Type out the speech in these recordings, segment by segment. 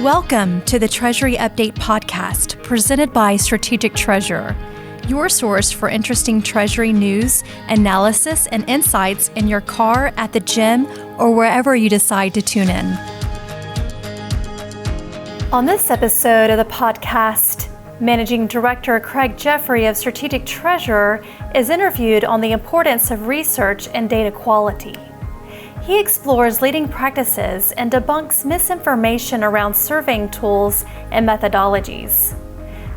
Welcome to the Treasury Update podcast presented by Strategic Treasurer, your source for interesting Treasury news, analysis, and insights in your car, at the gym, or wherever you decide to tune in. On this episode of the podcast, Managing Director Craig Jeffery of Strategic Treasurer is interviewed on the importance of research and data quality. He explores leading practices and debunks misinformation around surveying tools and methodologies.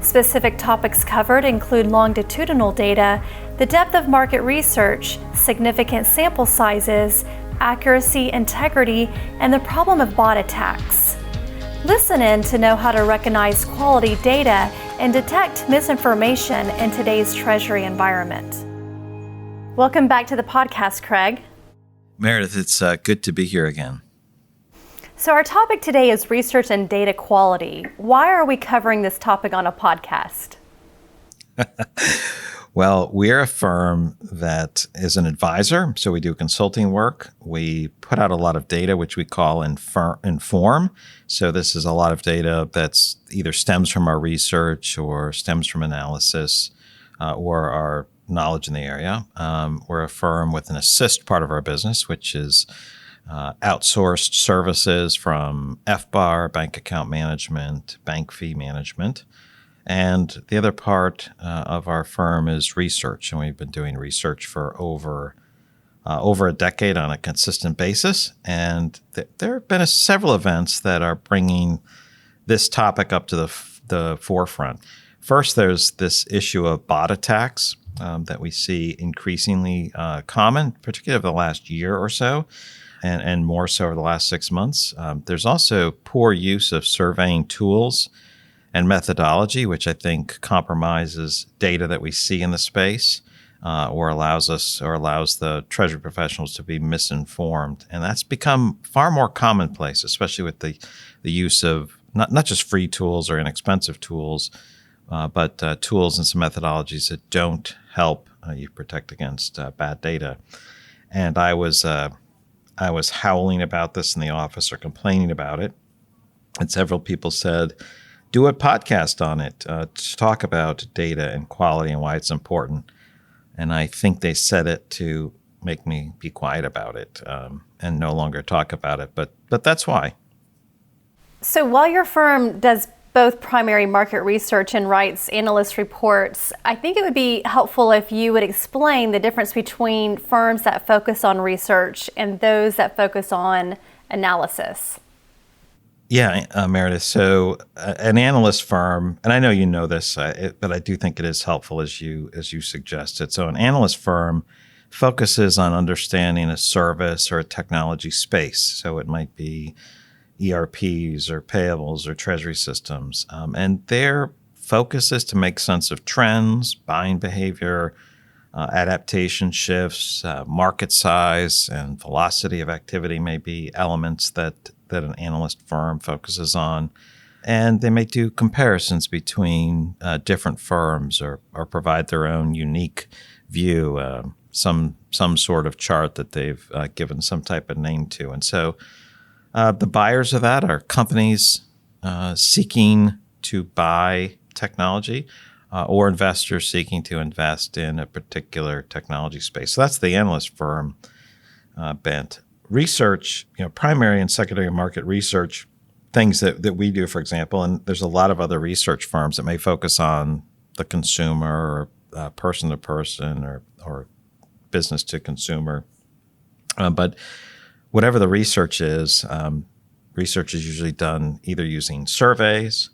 Specific topics covered include longitudinal data, the depth of market research, significant sample sizes, accuracy, integrity, and the problem of bot attacks. Listen in to know how to recognize quality data and detect misinformation in today's Treasury environment. Welcome back to the podcast, Craig. Meredith, it's good to be here again. So our topic today is research and data quality. Why are we covering this topic on a podcast? Well, we're a firm that is an advisor, so we do consulting work. We put out a lot of data, which we call inform. So this is a lot of data that's either stems from our research or stems from analysis or our knowledge in the area. We're a firm with an assist part of our business, which is outsourced services from FBAR, bank account management, bank fee management. And the other part of our firm is research. And we've been doing research for over a decade on a consistent basis. And there have been several events that are bringing this topic up to the forefront. First, there's this issue of bot attacks that we see increasingly common, particularly over the last year or so, and more so over the last 6 months. There's also poor use of surveying tools and methodology, which I think compromises data that we see in the space or allows the Treasury professionals to be misinformed. And that's become far more commonplace, especially with the use of not just free tools or inexpensive tools, but tools and some methodologies that don't help you protect against bad data. And I was howling about this in the office or complaining about it. And several people said, do a podcast on it to talk about data and quality and why it's important. And I think they said it to make me be quiet about it and no longer talk about it. But that's why. So while your firm does both primary market research and writes analyst reports, I think it would be helpful if you would explain the difference between firms that focus on research and those that focus on analysis. Yeah, Meredith. So an analyst firm, and I know you know this, but I do think it is helpful as you suggested. So an analyst firm focuses on understanding a service or a technology space. So it might be ERPs or payables or treasury systems. And their focus is to make sense of trends, buying behavior, adaptation shifts, market size, and velocity of activity may be elements that an analyst firm focuses on. And they may do comparisons between different firms or provide their own unique view, some sort of chart that they've given some type of name to. And so the buyers of that are companies seeking to buy technology or investors seeking to invest in a particular technology space. So that's the analyst firm bent. Research, primary and secondary market research, things that we do, for example, and there's a lot of other research firms that may focus on the consumer or person to person or business to consumer. But whatever the research is usually done either using surveys,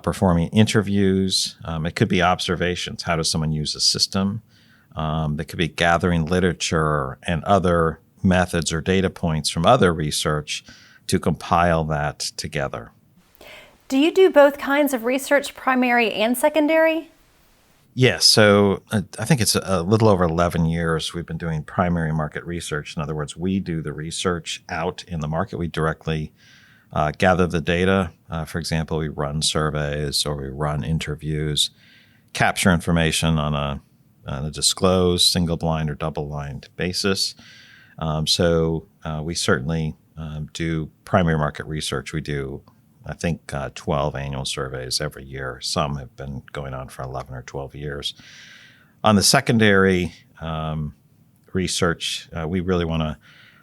performing interviews. It could be observations. How does someone use a system? It could be gathering literature and other methods or data points from other research to compile that together. Do you do both kinds of research, primary and secondary? Yes. So I think it's a little over 11 years we've been doing primary market research. In other words, we do the research out in the market. We directly gather the data. For example, we run surveys or we run interviews, capture information on a disclosed, single-blind or double-blind basis. So we certainly do primary market research. We do I think, 12 annual surveys every year. Some have been going on for 11 or 12 years. On the secondary research, we really want to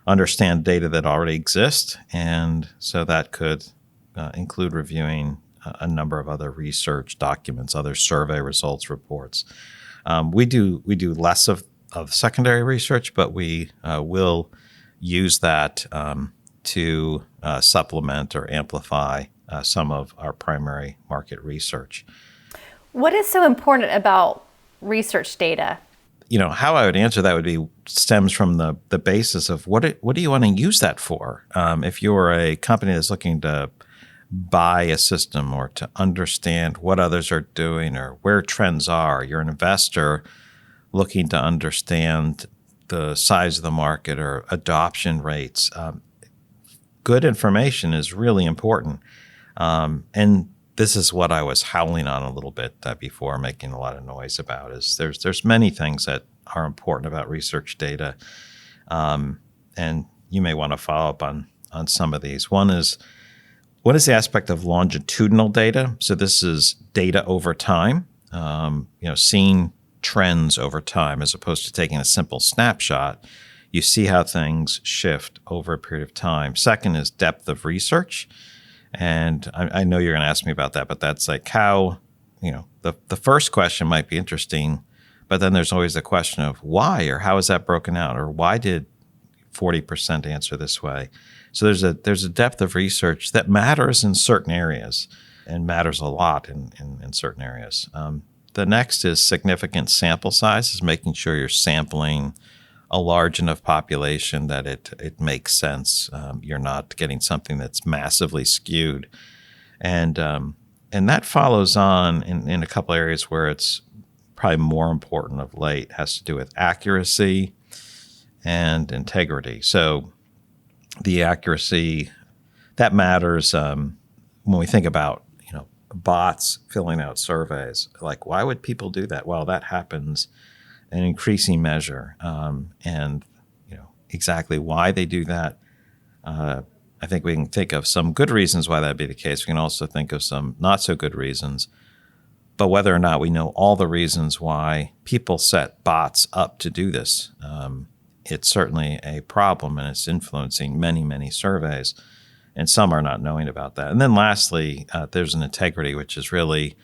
understand data that already exists. And so that could include reviewing a number of other research documents, other survey results, reports. We do less of secondary research, but we will use that to supplement or amplify some of our primary market research. What is so important about research data? How I would answer that would be stems from the basis of what do you want to use that for? If you're a company that's looking to buy a system or to understand what others are doing or where trends are, you're an investor looking to understand the size of the market or adoption rates. Good information is really important. And this is what I was howling on a little bit before, making a lot of noise about, is there's many things that are important about research data. And you may want to follow up on some of these. One is, what is the aspect of longitudinal data? So this is data over time, seeing trends over time as opposed to taking a simple snapshot. You see how things shift over a period of time. Second is depth of research. And I know you're going to ask me about that, but that's like how, the first question might be interesting, but then there's always the question of why, or how is that broken out, or why did 40% answer this way? So there's a depth of research that matters in certain areas and matters a lot in certain areas. The next is significant sample size, is making sure you're sampling a large enough population that it makes sense. You're not getting something that's massively skewed. And that follows on in a couple areas where it's probably more important of late. It has to do with accuracy and integrity. So the accuracy, that matters when we think about bots filling out surveys. Like, why would people do that? Well, that happens an increasing measure, and exactly why they do that. I think we can think of some good reasons why that'd be the case. We can also think of some not so good reasons. But whether or not we know all the reasons why people set bots up to do this, it's certainly a problem, and it's influencing many, many surveys. And some are not knowing about that. And then lastly, there's an integrity, which is really,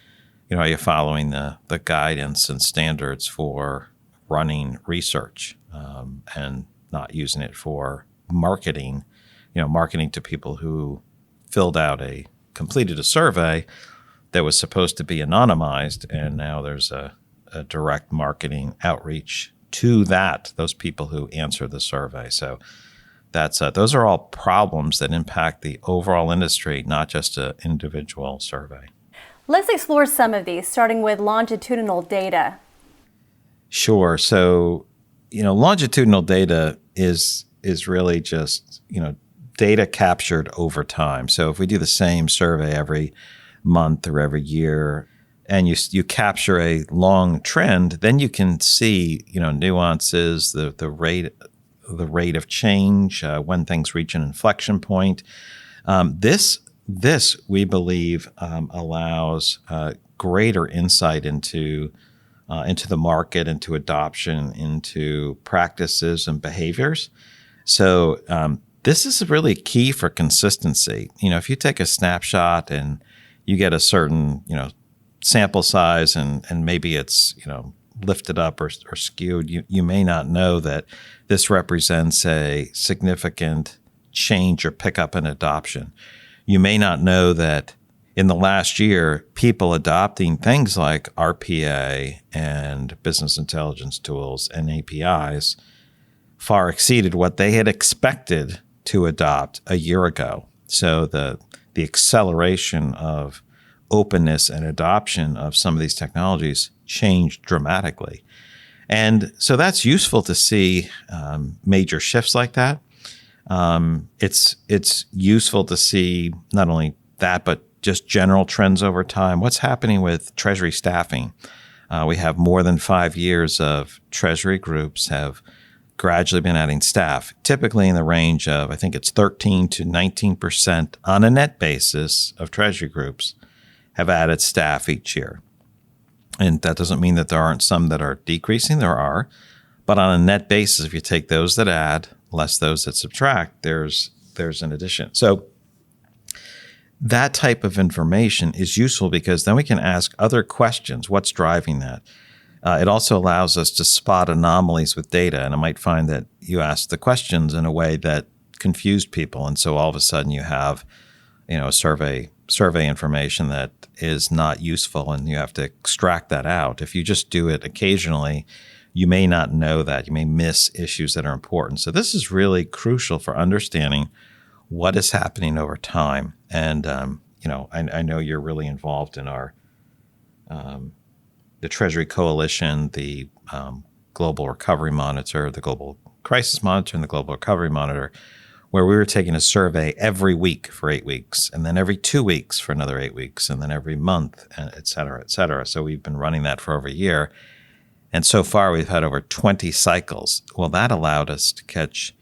are you following the guidance and standards for running research, and not using it for marketing, marketing to people who completed a survey that was supposed to be anonymized, and now there's a direct marketing outreach to those people who answered the survey. So those are all problems that impact the overall industry, not just an individual survey. Let's explore some of these, starting with longitudinal data. Sure. So, longitudinal data is really just, data captured over time. So if we do the same survey every month or every year, and you capture a long trend, then you can see, nuances, the rate of change, when things reach an inflection point. This we believe allows greater insight into the market, into adoption, into practices and behaviors. So this is really key for consistency. If you take a snapshot and you get a certain sample size and maybe it's lifted up or skewed, you may not know that this represents a significant change or pickup in adoption. You may not know that in the last year, people adopting things like RPA and business intelligence tools and APIs far exceeded what they had expected to adopt a year ago. So the acceleration of openness and adoption of some of these technologies changed dramatically. And so that's useful to see major shifts like that. It's useful to see not only that, but just general trends over time. What's happening with Treasury staffing? We have more than 5 years of Treasury groups have gradually been adding staff, typically in the range of, I think it's 13 to 19% on a net basis of Treasury groups have added staff each year. And that doesn't mean that there aren't some that are decreasing. There are. But on a net basis, if you take those that add less those that subtract, there's an addition. So that type of information is useful because then we can ask other questions. What's driving that? It also allows us to spot anomalies with data. And I might find that you asked the questions in a way that confused people. And so all of a sudden you have, a survey information that is not useful and you have to extract that out. If you just do it occasionally, you may not know that. You may miss issues that are important. So this is really crucial for understanding what is happening over time. And, I know you're really involved in our the Treasury Coalition, the Global Recovery Monitor, the Global Crisis Monitor, and the Global Recovery Monitor, where we were taking a survey every week for 8 weeks, and then every 2 weeks for another 8 weeks, and then every month, et cetera, et cetera. So we've been running that for over a year. And so far, we've had over 20 cycles. Well, that allowed us to catch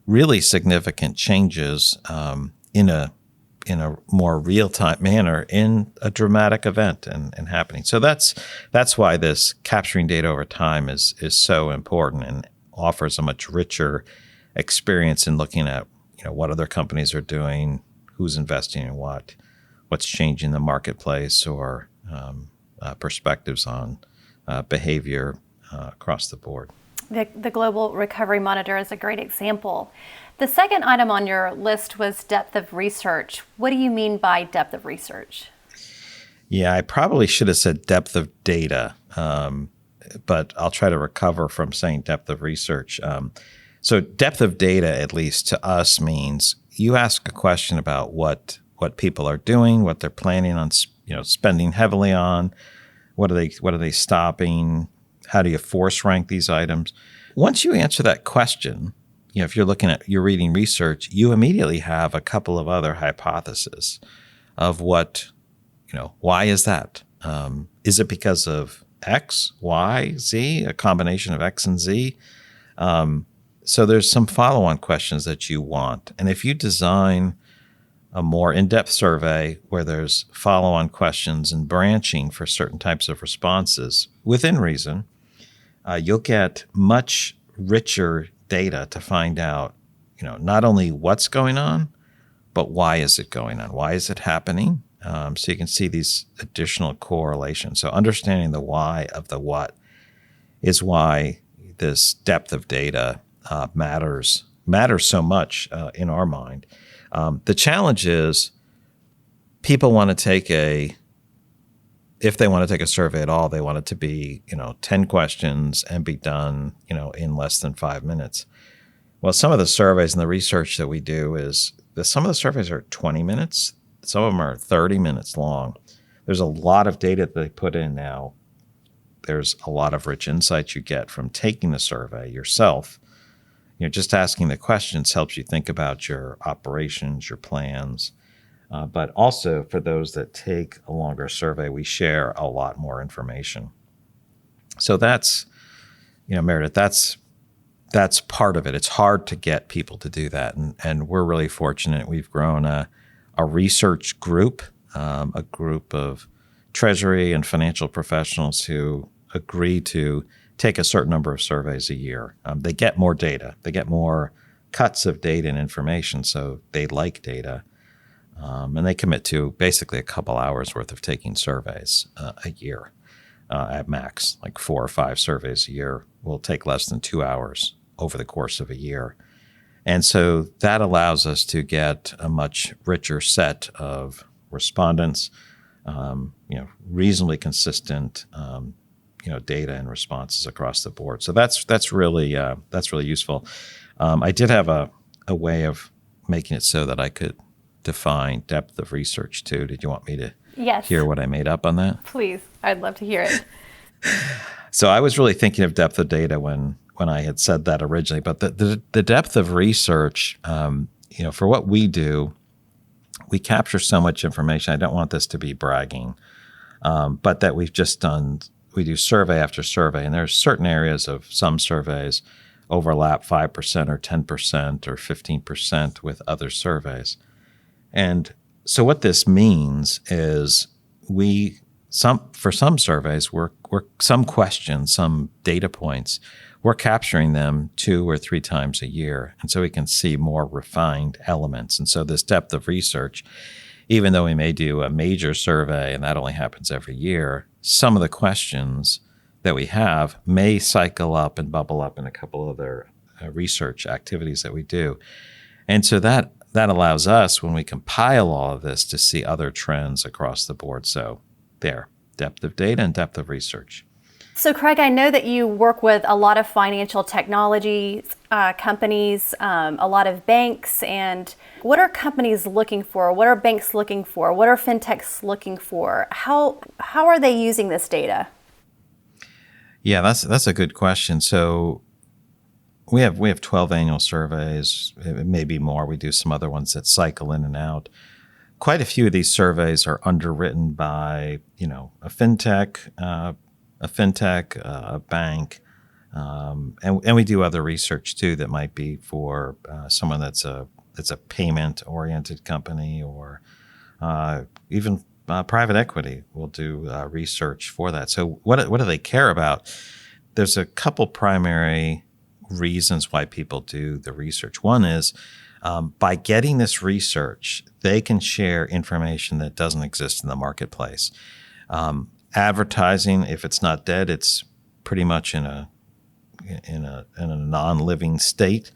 really significant changes in a more real-time manner in a dramatic event and happening. So that's why this capturing data over time is so important and offers a much richer experience in looking at what other companies are doing, who's investing in what's changing the marketplace, or perspectives on behavior across the board. The Global Recovery Monitor is a great example. The second item on your list was depth of research. What do you mean by depth of research? Yeah, I probably should have said depth of data, but I'll try to recover from saying depth of research. So depth of data, at least to us, means you ask a question about what people are doing, what they're planning on, spending heavily on, what are they stopping, how do you force rank these items? Once you answer that question, if you're reading research, you immediately have a couple of other hypotheses of why is that? Is it because of X, Y, Z, a combination of X and Z? So there's some follow-on questions that you want. And if you design a more in-depth survey where there's follow-on questions and branching for certain types of responses within reason, you'll get much richer data to find out, not only what's going on, but why is it going on? Why is it happening? So you can see these additional correlations. So understanding the why of the what is why this depth of data matters so much in our mind. The challenge is people want to take if they want to take a survey at all, they want it to be, 10 questions and be done, in less than 5 minutes. Well, some of the surveys and the research that we do is some of the surveys are 20 minutes. Some of them are 30 minutes long. There's a lot of data that they put in now. There's a lot of rich insights you get from taking the survey yourself. Just asking the questions helps you think about your operations, your plans. But also for those that take a longer survey, we share a lot more information. So that's, Meredith, that's part of it. It's hard to get people to do that. And we're really fortunate. We've grown a research group, a group of Treasury and financial professionals who agree to take a certain number of surveys a year. They get more data. They get more cuts of data and information, so they like data. And they commit to basically a couple hours worth of taking surveys a year at max, like 4 or 5 surveys a year will take less than 2 hours over the course of a year. And so that allows us to get a much richer set of respondents, reasonably consistent, data and responses across the board. So that's really useful. I did have a way of making it so that I could define depth of research too. Did you want me to hear what I made up on that? Please, I'd love to hear it. So I was really thinking of depth of data when I had said that originally, but the depth of research, for what we do, we capture so much information. I don't want this to be bragging, but that we do survey after survey, and there's certain areas of some surveys overlap 5% or 10% or 15% with other surveys. And so what this means is for some surveys, we're some questions, some data points, we're capturing them 2 or 3 times a year. And so we can see more refined elements. And so this depth of research, even though we may do a major survey and that only happens every year, some of the questions that we have may cycle up and bubble up in a couple other research activities that we do. And so that allows us, when we compile all of this, to see other trends across the board. So there, depth of data and depth of research. So Craig, I know that you work with a lot of financial technology companies, a lot of banks, and what are companies looking for? What are banks looking for? What are fintechs looking for? How are they using this data? Yeah, that's a good question. So we have 12 annual surveys, maybe more. We do some other ones that cycle in and out. Quite a few of these surveys are underwritten by, a fintech, a bank, and we do other research too that might be for someone that's a payment-oriented company, or even private equity will do research for that. So what do they care about? There's a couple primary reasons why people do the research. One is by getting this research, they can share information that doesn't exist in the marketplace. Advertising, if it's not dead, it's pretty much in a non-living state.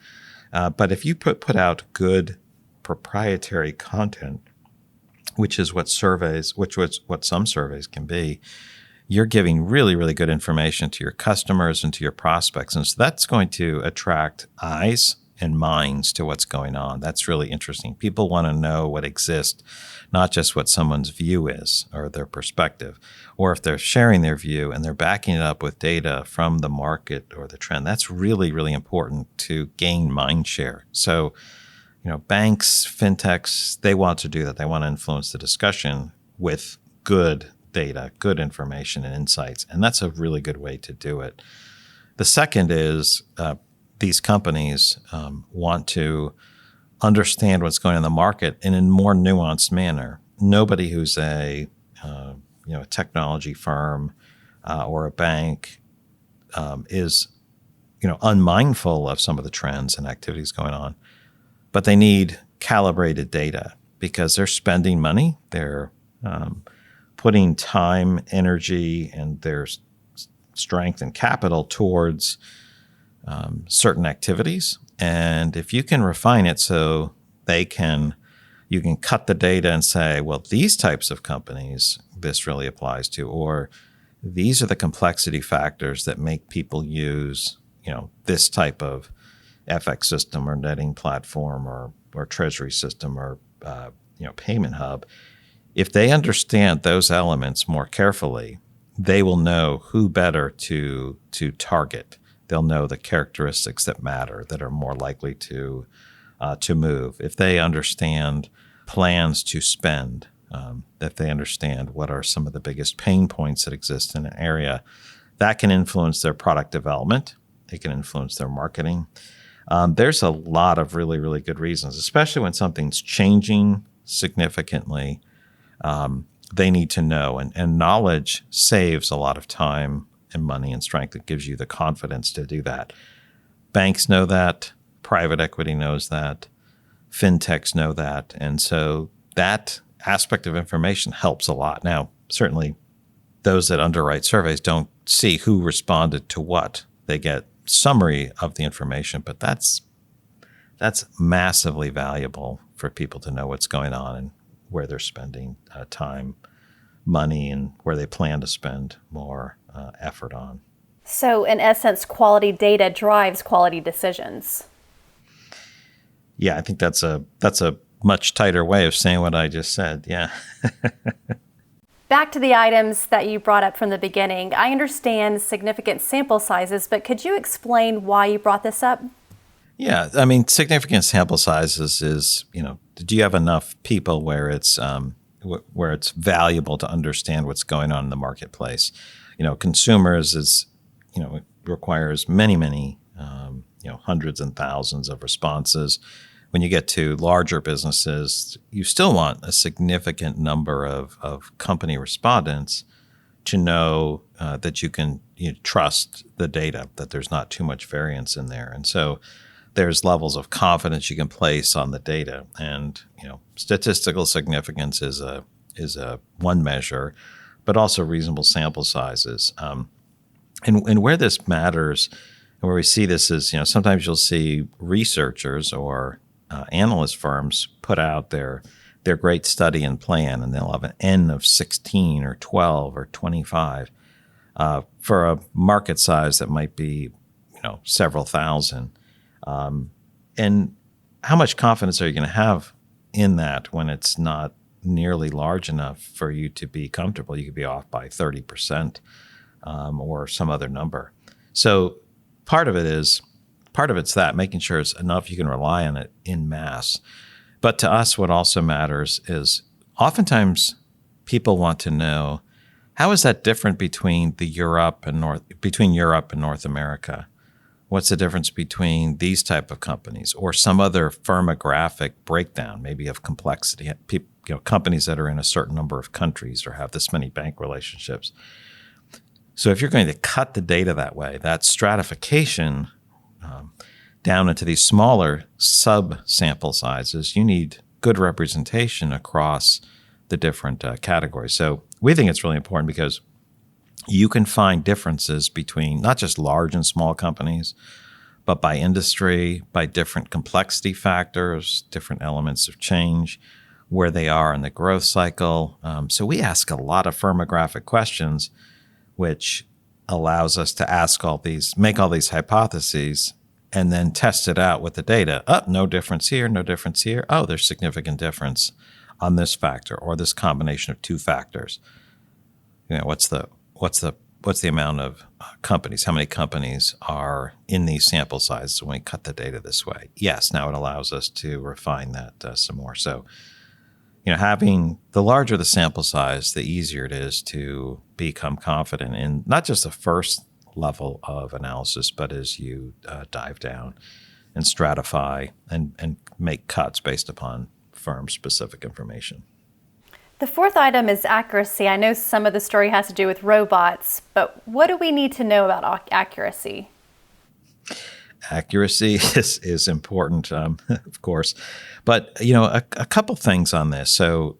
But if you put out good proprietary content, which is what some surveys can be, you're giving really, really good information to your customers and to your prospects. And so that's going to attract eyes and minds to what's going on. That's really interesting. People want to know what exists, not just what someone's view is or their perspective, or if they're sharing their view and they're backing it up with data from the market or the trend. That's really, really important to gain mind share. So, banks, fintechs, they want to do that. They want to influence the discussion with good data, good information and insights. And that's a really good way to do it. The second is these companies want to understand what's going on in the market in a more nuanced manner. Nobody who's a technology firm or a bank is unmindful of some of the trends and activities going on, but they need calibrated data because they're spending money. They're putting time, energy, and their strength and capital towards certain activities. And if you can refine it so you can cut the data and say, well, these types of companies, this really applies to, or these are the complexity factors that make people use, this type of FX system or netting platform or treasury system or, payment hub. If they understand those elements more carefully, they will know who better to target. They'll know the characteristics that matter, that are more likely to move. If they understand plans to spend, if they understand what are some of the biggest pain points that exist in an area, that can influence their product development. It can influence their marketing. There's a lot of really, really good reasons, especially when something's changing significantly. They need to know, and knowledge saves a lot of time and money and strength. It gives you the confidence to do that. Banks know that. Private equity knows that. Fintechs know that. And so that aspect of information helps a lot. Now, certainly those that underwrite surveys don't see who responded to what. They get summary of the information, but that's massively valuable for people to know what's going on and where they're spending time, money, and where they plan to spend more effort on. So in essence, quality data drives quality decisions. Yeah, I think that's a much tighter way of saying what I just said. Yeah. Back to the items that you brought up from the beginning. I understand significant sample sizes, but could you explain why you brought this up? Yeah, I mean, significant sample sizes is, do you have enough people where it's valuable to understand what's going on in the marketplace? Consumers it requires many hundreds and thousands of responses. When you get to larger businesses, you still want a significant number of company respondents to know that you can trust the data, that there's not too much variance in there. And so there's levels of confidence you can place on the data. And statistical significance is a one measure, but also reasonable sample sizes. And where this matters, and where we see this is, sometimes you'll see researchers or analyst firms put out their great study and plan, and they'll have an N of 16 or 12 or 25 for a market size that might be, several thousand. And how much confidence are you going to have in that when it's not nearly large enough for you to be comfortable? You could be off by 30% or some other number. So part of it's that, making sure it's enough you can rely on it in mass. But to us, what also matters is oftentimes people want to know, how is that different between Europe and North America? What's the difference between these type of companies or some other firmographic breakdown, maybe of complexity? Companies that are in a certain number of countries or have this many bank relationships. So if you're going to cut the data that way, that stratification down into these smaller sub-sample sizes, you need good representation across the different categories. So we think it's really important because you can find differences between not just large and small companies, but by industry, by different complexity factors, different elements of change, where they are in the growth cycle. So we ask a lot of firmographic questions, which allows us to make all these hypotheses, and then test it out with the data. Oh, no difference here, no difference here. Oh, there's significant difference on this factor or this combination of two factors. What's the amount of companies? How many companies are in these sample sizes when we cut the data this way? Yes, now it allows us to refine that some more. So, having the larger the sample size, the easier it is to become confident in not just the first level of analysis, but as you dive down and stratify and make cuts based upon firm-specific information. The fourth item is accuracy. I know some of the story has to do with robots, but what do we need to know about accuracy? Accuracy is important, of course. But, a couple things on this. So,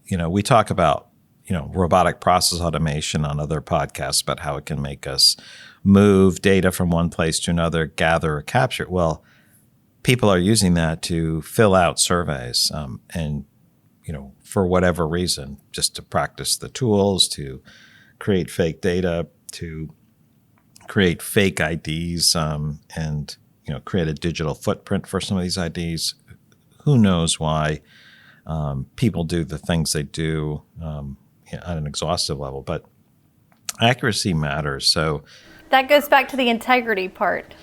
we talk about, robotic process automation on other podcasts about how it can make us move data from one place to another, gather or capture it. Well, people are using that to fill out surveys and, for whatever reason, just to practice the tools, to create fake data, to create fake IDs and create a digital footprint for some of these IDs. Who knows why people do the things they do at an exhaustive level, but accuracy matters. So that goes back to the integrity part.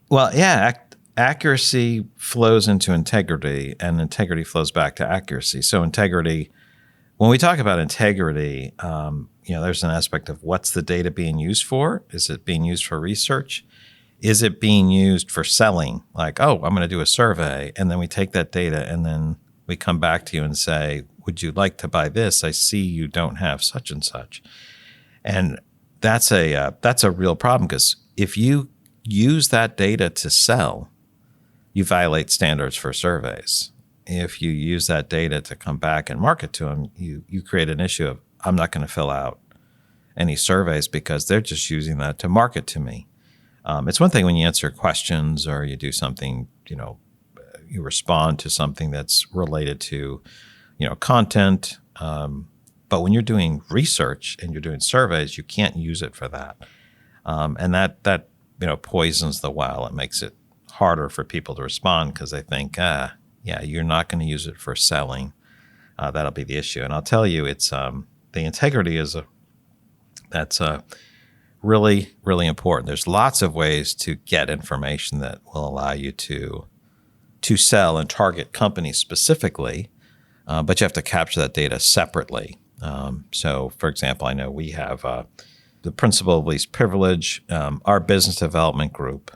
Well, yeah, accuracy flows into integrity, and integrity flows back to accuracy. So integrity, when we talk about integrity, there's an aspect of what's the data being used for? Is it being used for research? Is it being used for selling? Like, oh, I'm going to do a survey, and then we take that data, and then we come back to you and say, would you like to buy this? I see you don't have such and such. And that's a real problem, because if you use that data to sell, you violate standards for surveys. If you use that data to come back and market to them, you create an issue of, I'm not going to fill out any surveys because they're just using that to market to me. It's one thing when you answer questions or you do something, you respond to something that's related to, content. But when you're doing research and you're doing surveys, you can't use it for that. And that poisons the well. It makes it harder for people to respond because they think, you're not going to use it for selling. That'll be the issue. And I'll tell you, it's the integrity that's really, really important. There's lots of ways to get information that will allow you to sell and target companies specifically, but you have to capture that data separately. So, for example, I know we have the principle of least privilege. Our business development group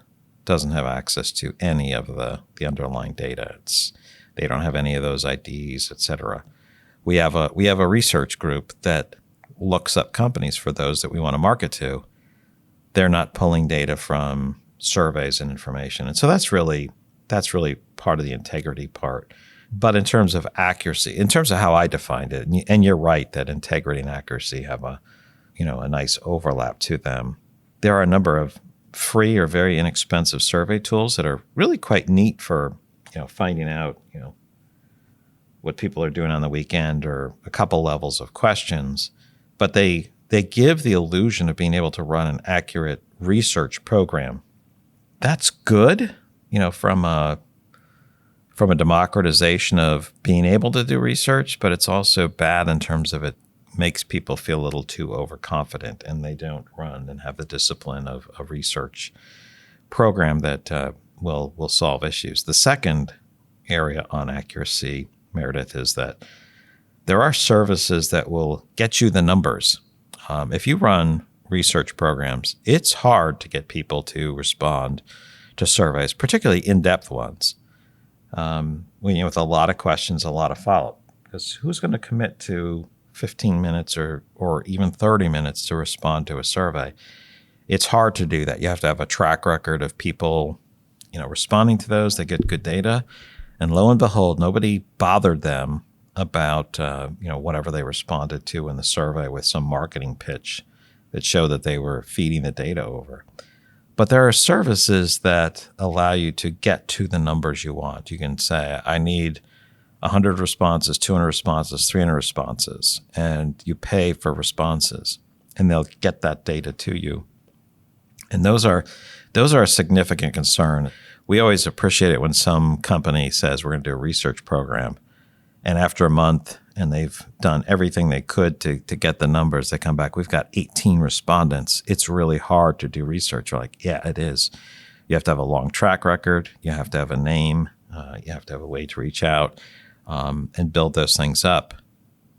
doesn't have access to any of the underlying data. They don't have any of those IDs, et cetera. We have a research group that looks up companies for those that we want to market to. They're not pulling data from surveys and information. And so that's really part of the integrity part. But in terms of accuracy, in terms of how I defined it, and you're right that integrity and accuracy have a nice overlap to them. There are a number of free or very inexpensive survey tools that are really quite neat for, finding out, what people are doing on the weekend or a couple levels of questions. But they give the illusion of being able to run an accurate research program. That's good, from a democratization of being able to do research, but it's also bad in terms of it makes people feel a little too overconfident and they don't run and have the discipline of a research program that will solve issues. The second area on accuracy, Meredith, is that there are services that will get you the numbers. If you run research programs, it's hard to get people to respond to surveys, particularly in-depth ones. With a lot of questions, a lot of follow-up. Because who's going to commit to 15 minutes or even 30 minutes to respond to a survey? It's hard to do that. You have to have a track record of people, responding to those. They get good data. And lo and behold, nobody bothered them about, whatever they responded to in the survey with some marketing pitch that showed that they were feeding the data over. But there are services that allow you to get to the numbers you want. You can say, I need 100 responses, 200 responses, 300 responses, and you pay for responses, and they'll get that data to you. And those are a significant concern. We always appreciate it when some company says we're going to do a research program, and after a month, and they've done everything they could to get the numbers, they come back, we've got 18 respondents. It's really hard to do research. We're like, yeah, it is. You have to have a long track record. You have to have a name. You have to have a way to reach out and build those things up.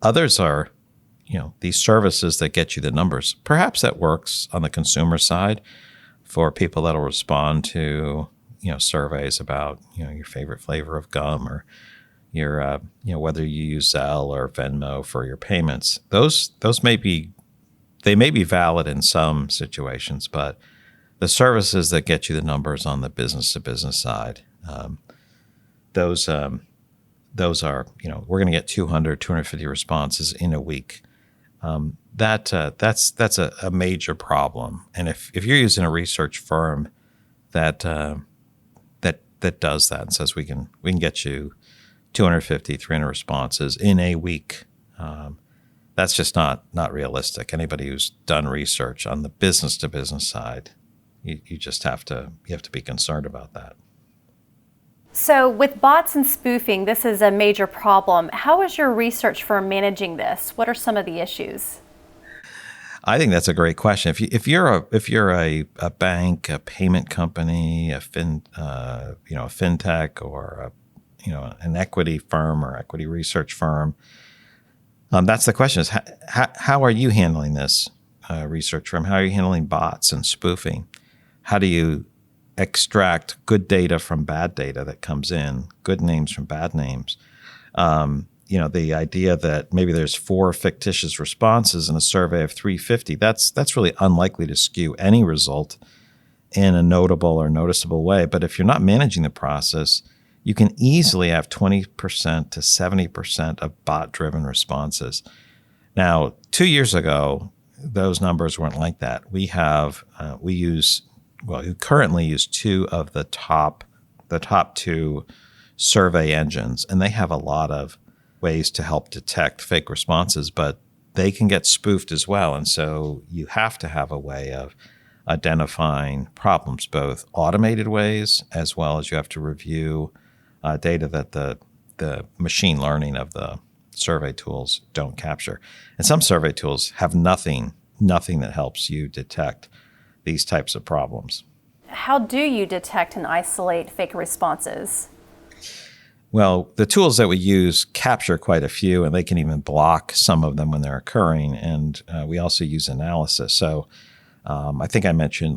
Others are, these services that get you the numbers. Perhaps that works on the consumer side for people that'll respond to, surveys about, your favorite flavor of gum or your, whether you use Zelle or Venmo for your payments. Those may be valid in some situations, but the services that get you the numbers on the business to business side, those are, we're going to get 200, 250 responses in a week. That's a major problem. And if you're using a research firm that does that and says we can get you 250, 300 responses in a week, that's just not realistic. Anybody who's done research on the business to business side, you just have to be concerned about that. So with bots and spoofing, this is a major problem. How is your research firm managing this? What are some of the issues? I think that's a great question. If you're a bank, a payment company, a fintech, or an equity firm or equity research firm, that's the question: is how are you handling this research firm? How are you handling bots and spoofing? How do you extract good data from bad data that comes in, good names from bad names? The idea that maybe there's 4 fictitious responses in a survey of 350, that's really unlikely to skew any result in a notable or noticeable way. But if you're not managing the process, you can easily have 20% to 70% of bot-driven responses. Now, 2 years ago, those numbers weren't like that. We currently use 2 of the top 2 survey engines, and they have a lot of ways to help detect fake responses, but they can get spoofed as well. And so you have to have a way of identifying problems, both automated ways as well as you have to review data that the machine learning of the survey tools don't capture. And some survey tools have nothing that helps you detect these types of problems. How do you detect and isolate fake responses? Well, the tools that we use capture quite a few, and they can even block some of them when they're occurring. And we also use analysis. So I think I mentioned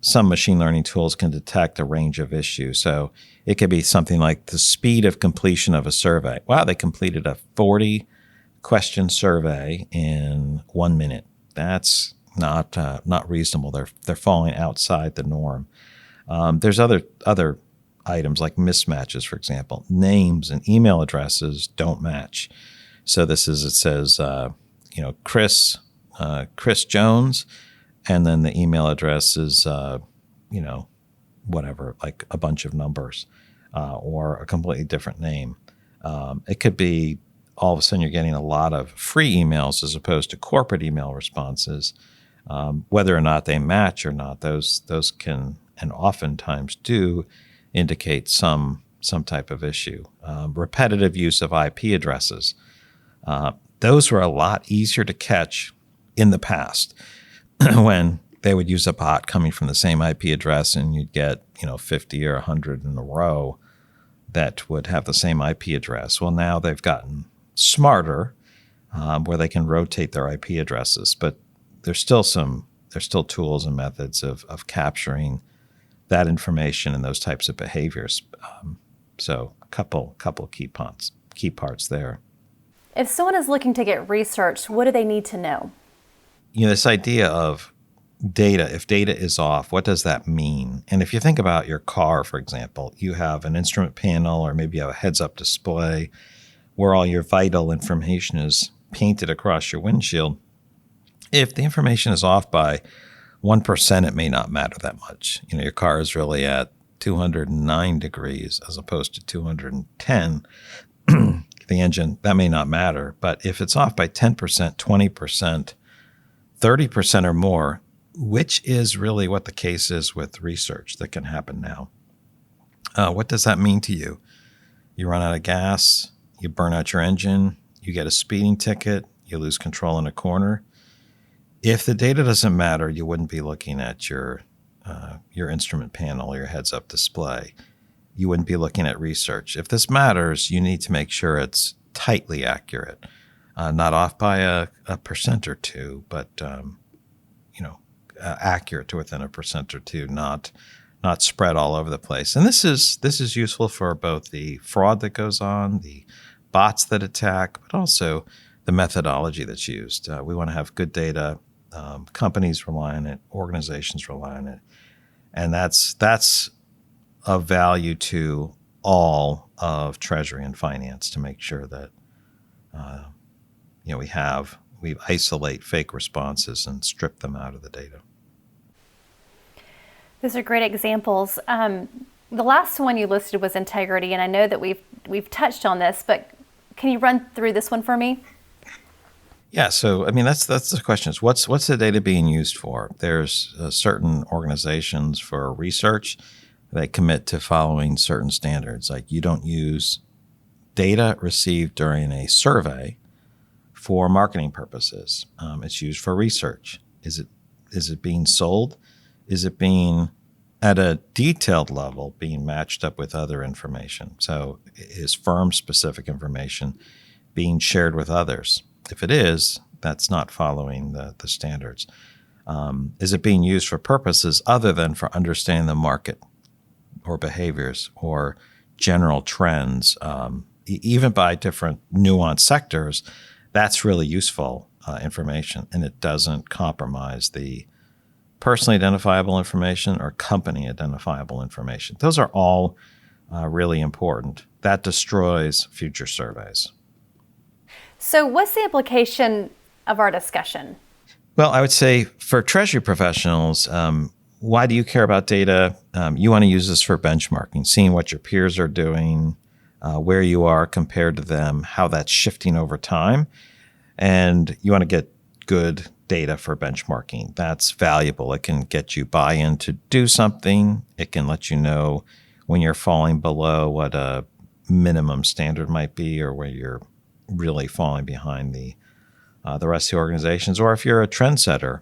some machine learning tools can detect a range of issues. So it could be something like the speed of completion of a survey. Wow, they completed a 40-question survey in 1 minute. That's not reasonable. They're falling outside the norm. There's other items like mismatches, for example. Names and email addresses don't match. So it says, Chris Jones, and then the email address is, whatever, like a bunch of numbers or a completely different name. It could be all of a sudden you're getting a lot of free emails as opposed to corporate email responses. Whether or not they match or not, those can and oftentimes do indicate some type of issue. Repetitive use of IP addresses. Those were a lot easier to catch in the past when they would use a bot coming from the same IP address and you'd get 50 or 100 in a row that would have the same IP address. Well, now they've gotten smarter where they can rotate their IP addresses, but there's still tools and methods of capturing that information and those types of behaviors. So a couple key parts there. If someone is looking to get researched, what do they need to know? This idea of data, if data is off, what does that mean? And if you think about your car, for example, you have an instrument panel or maybe you have a heads-up display where all your vital information is painted across your windshield. If the information is off by 1%, it may not matter that much. Your car is really at 209 degrees as opposed to 210. The engine, that may not matter. But if it's off by 10%, 20%, 30% or more, which is really what the case is with research that can happen now. What does that mean to you? You run out of gas, you burn out your engine, you get a speeding ticket, you lose control in a corner. If the data doesn't matter, you wouldn't be looking at your instrument panel or your heads-up display. You wouldn't be looking at research. If this matters, you need to make sure it's tightly accurate, not off by a percent or two, but accurate to within a percent or two, not spread all over the place. And this is useful for both the fraud that goes on, the bots that attack, but also the methodology that's used. We want to have good data. Companies rely on it, organizations rely on it, and that's of value to all of Treasury and finance to make sure that we isolate fake responses and strip them out of the data. Those are great examples. The last one you listed was integrity, and I know that we've touched on this, but can you run through this one for me? Yeah, so that's the question: is what's the data being used for? There's certain organizations for research that commit to following certain standards. Like you don't use data received during a survey for marketing purposes. It's used for research. Is it being sold? Is it being at a detailed level being matched up with other information? So is firm-specific information being shared with others? If it is, that's not following the standards. Is it being used for purposes other than for understanding the market or behaviors or general trends, even by different nuanced sectors? That's really useful information, and it doesn't compromise the personally identifiable information or company identifiable information. Those are all really important. That destroys future surveys. So what's the implication of our discussion? Well, I would say for Treasury professionals, why do you care about data? You want to use this for benchmarking, seeing what your peers are doing, where you are compared to them, how that's shifting over time. And you want to get good data for benchmarking. That's valuable. It can get you buy-in to do something. It can let you know when you're falling below what a minimum standard might be or where you're really falling behind the rest of the organizations, or if you're a trendsetter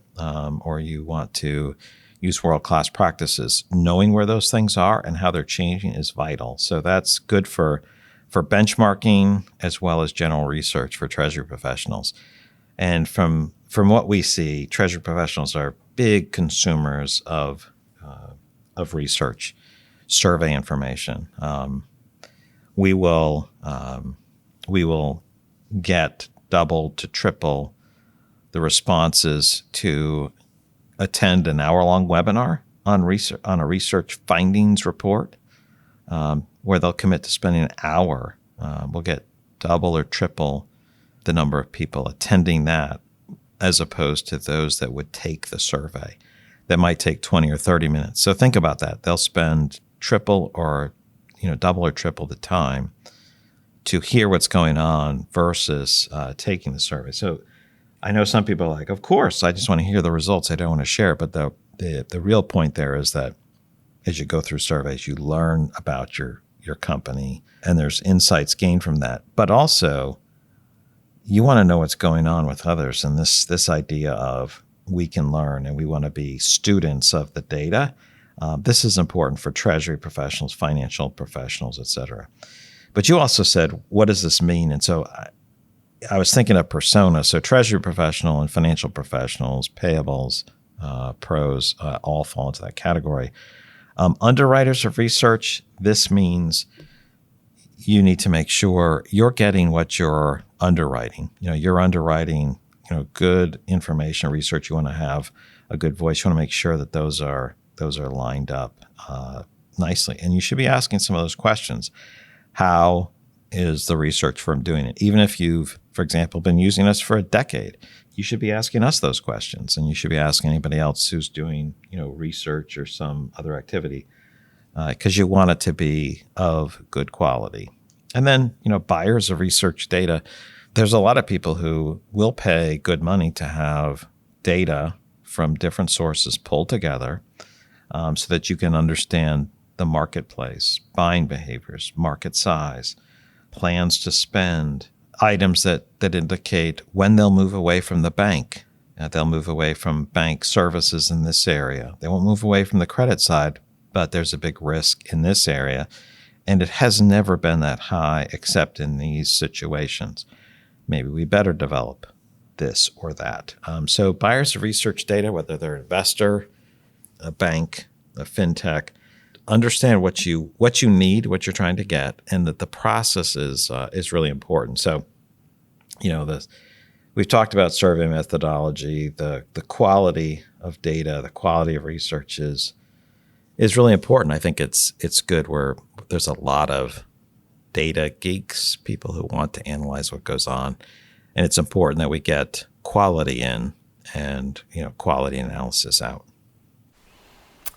or you want to use world-class practices, knowing where those things are and how they're changing is vital. So that's good for benchmarking as well as general research for Treasury professionals. And from what we see, Treasury professionals are big consumers of of research, survey information. We will get double to triple the responses to attend an hour-long webinar on a research findings report, where they'll commit to spending an hour. We'll get double or triple the number of people attending that, as opposed to those that would take the survey that might take 20 or 30 minutes. So think about that. They'll spend triple or double or triple the time to hear what's going on versus taking the survey. So I know some people are like, of course, I just want to hear the results. I don't want to share. But the real point there is that as you go through surveys, you learn about your company, and there's insights gained from that. But also, you want to know what's going on with others. And this idea of we can learn and we want to be students of the data, this is important for Treasury professionals, financial professionals, et cetera. But you also said, what does this mean? And so I was thinking of persona. So Treasury professional and financial professionals, payables, pros, all fall into that category. Underwriters of research, this means you need to make sure you're getting what you're underwriting. You're underwriting, good information, research. You want to have a good voice. You want to make sure that those are lined up nicely. And you should be asking some of those questions. How is the research firm doing it? Even if you've, for example, been using us for a decade, you should be asking us those questions, and you should be asking anybody else who's doing, research or some other activity, because you want it to be of good quality. And then, buyers of research data, there's a lot of people who will pay good money to have data from different sources pulled together, so that you can understand the marketplace, buying behaviors, market size, plans to spend, items that indicate when they'll move away from the bank. They'll move away from bank services in this area. They won't move away from the credit side, but there's a big risk in this area. And it has never been that high except in these situations. Maybe we better develop this or that. So buyers of research data, whether they're an investor, a bank, a fintech, understand what you need, what you're trying to get, and that the process is really important. So, we've talked about survey methodology, the quality of data, the quality of research is really important. I think it's good where there's a lot of data geeks, people who want to analyze what goes on, and it's important that we get quality in and quality analysis out.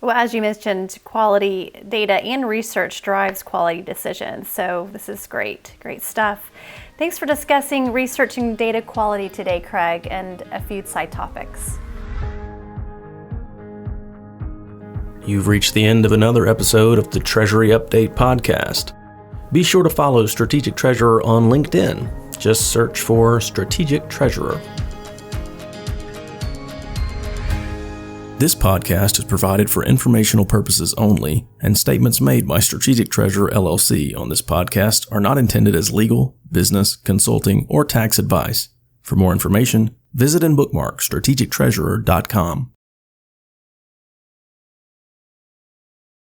Well, as you mentioned, quality data and research drives quality decisions. So this is great stuff. Thanks for discussing researching data quality today, Craig, and a few side topics. You've reached the end of another episode of the Treasury Update podcast. Be sure to follow Strategic Treasurer on LinkedIn. Just search for Strategic Treasurer. This podcast is provided for informational purposes only, and statements made by Strategic Treasurer LLC on this podcast are not intended as legal, business, consulting, or tax advice. For more information, visit and bookmark strategictreasurer.com.